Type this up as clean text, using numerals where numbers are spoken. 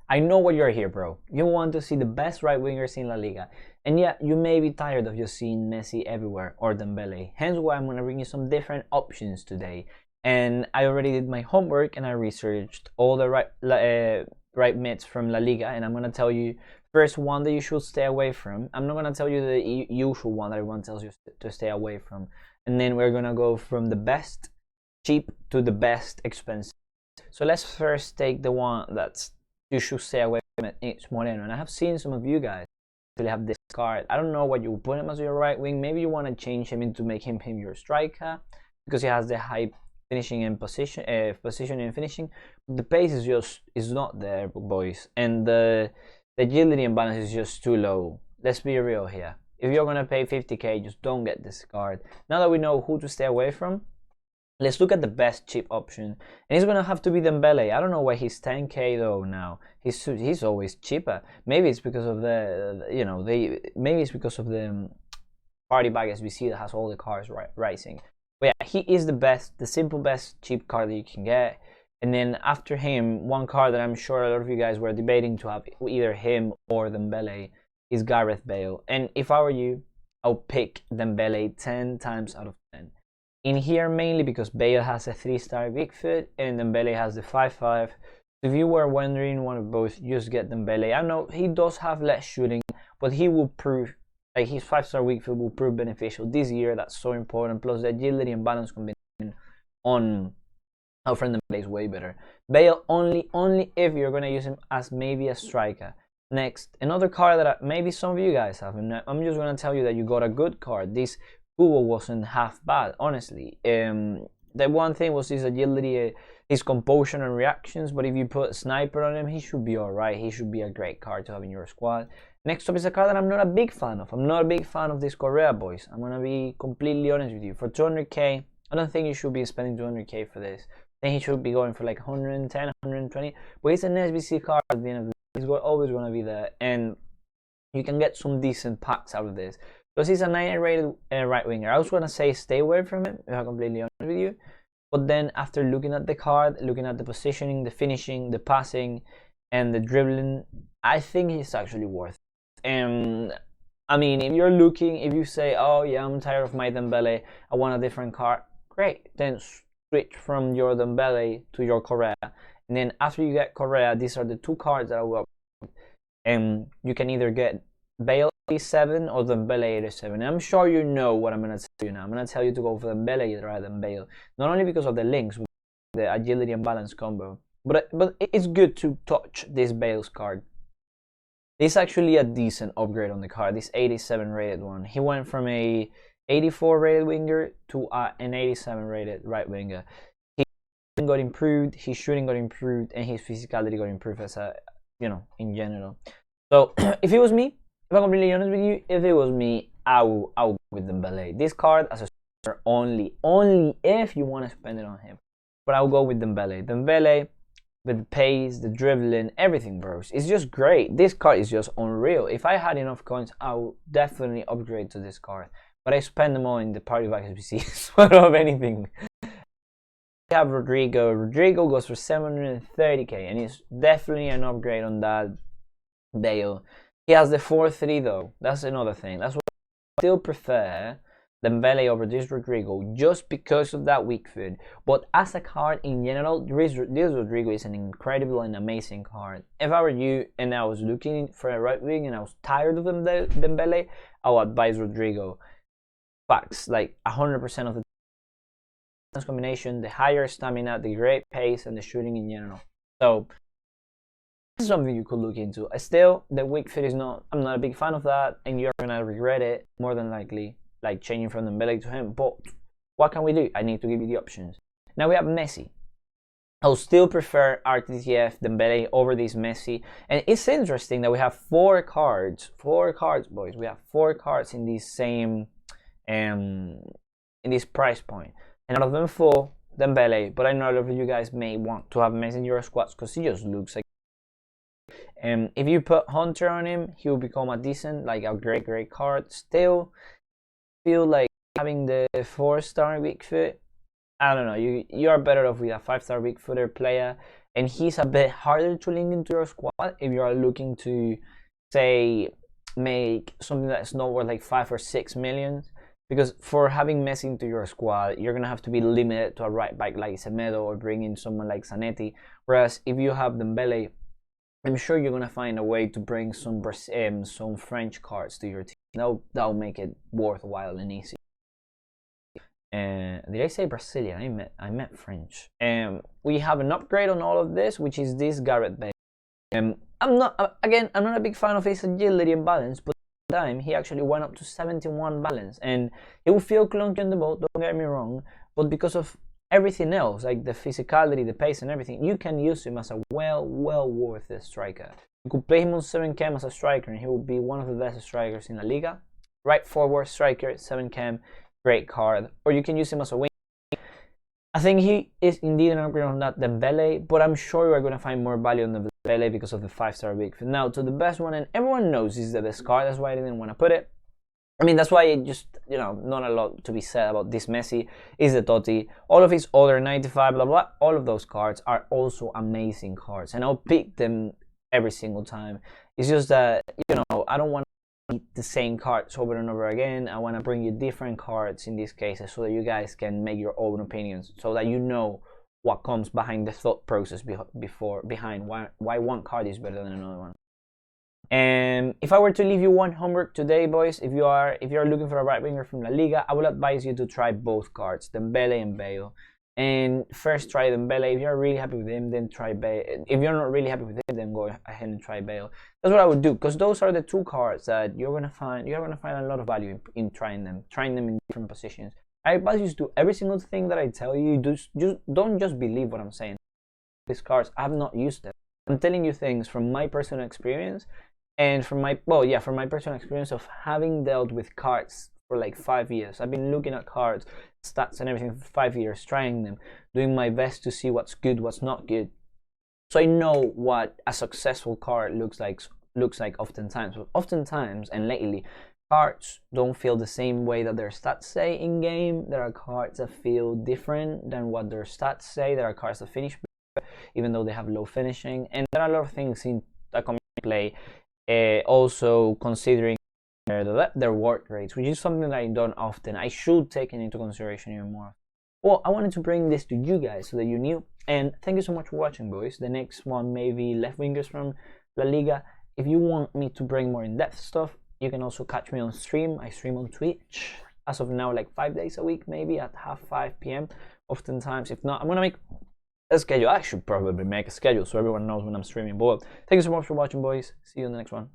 I know why you're here, bro. You want to see the best right wingers in La Liga. And yeah, you may be tired of just seeing Messi everywhere or Dembele. Hence why I'm going to bring you some different options today. And I already did my homework and I researched all the right mids from La Liga. And I'm going to tell you first one that you should stay away from. I'm not going to tell you the usual one that everyone tells you to stay away from. And then we're going to go from the best cheap to the best expensive. So let's first take the one that's you should stay away from it. It's Moreno. And I have seen some of you guys actually have this card. I don't know what you put him as your right wing. Maybe you want to change him into make him your striker because he has the high finishing and position and finishing. The pace is not there, boys, and the agility and balance is just too low. Let's be real here. If you're gonna pay 50k, just don't get this card. Now that we know who to stay away from, let's look at the best cheap option, and it's gonna have to be Dembele. I don't know why he's 10k though now. He's always cheaper. Maybe it's because of maybe it's because of the party bag SBC that has all the cars rising. But yeah, he is the best, the simple best cheap card that you can get. And then after him, one card that I'm sure a lot of you guys were debating to have either him or Dembele is Gareth Bale. And if I were you, I'll pick Dembele 10 times out of 10. In here mainly because Bale has a 3-star weak foot and Dembele has the 5-5. If you were wondering one of both, just get Dembele. I know he does have less shooting, but he will prove, like his 5-star weak foot will prove beneficial this year. That's so important. Plus the agility and balance combination on our friend Dembele is way better. Bale only if you're gonna use him as maybe a striker. Next, another card that maybe some of you guys have, and I'm just gonna tell you that you got a good card. This Kubo wasn't half bad, honestly. The one thing was his agility, his composure and reactions, but if you put Sniper on him, he should be alright. He should be a great card to have in your squad. Next up is a card that I'm not a big fan of. I'm not a big fan of this Correa, boys. I'm gonna be completely honest with you. For 200k, I don't think you should be spending 200k for this. I think he should be going for like 110, 120. But it's an SBC card at the end of the day. He's always gonna be there, and you can get some decent packs out of this. Because he's a 90 rated right winger. I was gonna say stay away from him, if I'm completely honest with you. But then after looking at the card, looking at the positioning, the finishing, the passing, and the dribbling, I think he's actually worth it. And I mean, if you're looking, if you say, oh yeah, I'm tired of my Dembele, I want a different card, great. Then switch from your Dembele to your Correa. And then after you get Correa, these are the two cards that I will. And you can either get Bale 87 or Dembele 87. And I'm sure you know what I'm going to tell you now. I'm going to tell you to go for Dembele rather than Bale. Not only because of the links with the agility and balance combo, but it's good to touch this Bale's card. This is actually a decent upgrade on the card. This 87 rated one. He went from a 84 rated winger to an 87 rated right winger. His got improved, his shooting got improved, and his physicality got improved as a, in general. So if it was me, if I'm completely honest with you, if it was me, I would go with Dembele. This card as a starter only if you want to spend it on him. But I'll go with Dembele. Dembele with the pace, the dribbling, everything, bros. It's just great. This card is just unreal. If I had enough coins, I would definitely upgrade to this card. But I spend them all in the party bag SBC, so I don't have anything. We have Rodrigo. Rodrigo goes for 730k, and he's definitely an upgrade on that Bale. He has the 4-3 though. That's another thing. That's what I still prefer Dembele over this Rodrigo, just because of that weak foot. But as a card in general, this Rodrigo is an incredible and amazing card. If I were you and I was looking for a right wing and I was tired of Dembele, I would advise Rodrigo. Facts, like 100% of the combination, the higher stamina, the great pace, and the shooting in general. So this is something you could look into. Still, the weak foot is not. I'm not a big fan of that, and you're gonna regret it more than likely, like changing from Dembele to him. But what can we do? I need to give you the options. Now we have Messi. I'll still prefer RTTF Dembele over this Messi, and it's interesting that we have four cards, boys. We have 4 cards in this same, in this price point, and out of them 4, Dembele. But I know a lot of you guys may want to have Messi in your squads because he just looks like. If you put Hunter on him, he will become a decent, like a great card. Still, feel like having the 4-star weak foot. I don't know. You are better off with a 5-star weak footer player. and he's a bit harder to link into your squad if you are looking to, say, make something that's not worth like 5 or 6 million. Because for having Messi into your squad, you're gonna have to be limited to a right back like Semedo or bring in someone like Zanetti. Whereas if you have Dembele, I'm sure you're gonna find a way to bring some French cards to your team. That'll make it worthwhile and easy. Did I say Brazilian? I meant French. We have an upgrade on all of this, which is this Gareth Bale. I'm not a big fan of his agility and balance, but time he actually went up to 71 balance, and it will feel clunky on the ball, don't get me wrong, but because of everything else, like the physicality, the pace and everything, you can use him as a well worth a striker. You could play him on 7 cam as a striker and he will be one of the best strikers in La Liga. Right forward striker, 7 cam, great card. Or you can use him as a wing. I think he is indeed an upgrade on that Dembele, but I'm sure you are going to find more value on the Dembele because of the 5-star week. Now to the best one, and everyone knows this is the best card, that's why I didn't want to put it. I mean, that's why it just, not a lot to be said about this Messi, is the Totti. All of his other 95, blah, blah, all of those cards are also amazing cards. And I'll pick them every single time. It's just that, I don't want to eat the same cards over and over again. I want to bring you different cards in these cases so that you guys can make your own opinions. So that you know what comes behind the thought process behind why one card is better than another one. And if I were to leave you one homework today, boys, if you are looking for a right winger from La Liga, I would advise you to try both cards, Dembele and Bale. And first try Dembele. If you're really happy with him, then try Bale. If you're not really happy with him, then go ahead and try Bale. That's what I would do, because those are the two cards that you're gonna find a lot of value in trying them in different positions. I advise you to do every single thing that I tell you. Don't just believe what I'm saying. These cards, I have not used them. I'm telling you things from my personal experience. And from my personal experience of having dealt with cards for like 5 years. I've been looking at cards, stats and everything for 5 years, trying them, doing my best to see what's good, what's not good. So I know what a successful card looks like oftentimes. But oftentimes and lately, cards don't feel the same way that their stats say in game. There are cards that feel different than what their stats say. There are cards that finish better, even though they have low finishing. And there are a lot of things that come into play. Also considering their work rates, which is something that I don't often. I should take it into consideration even more. Well, I wanted to bring this to you guys so that you knew. And thank you so much for watching, boys. The next one may be left wingers from La Liga. If you want me to bring more in-depth stuff, you can also catch me on stream. I stream on Twitch as of now, like 5 days a week, maybe at 5 p.m. Oftentimes, if not, I'm gonna make a schedule. I should probably make a schedule so everyone knows when I'm streaming. But thank you so much for watching, boys. See you in the next one.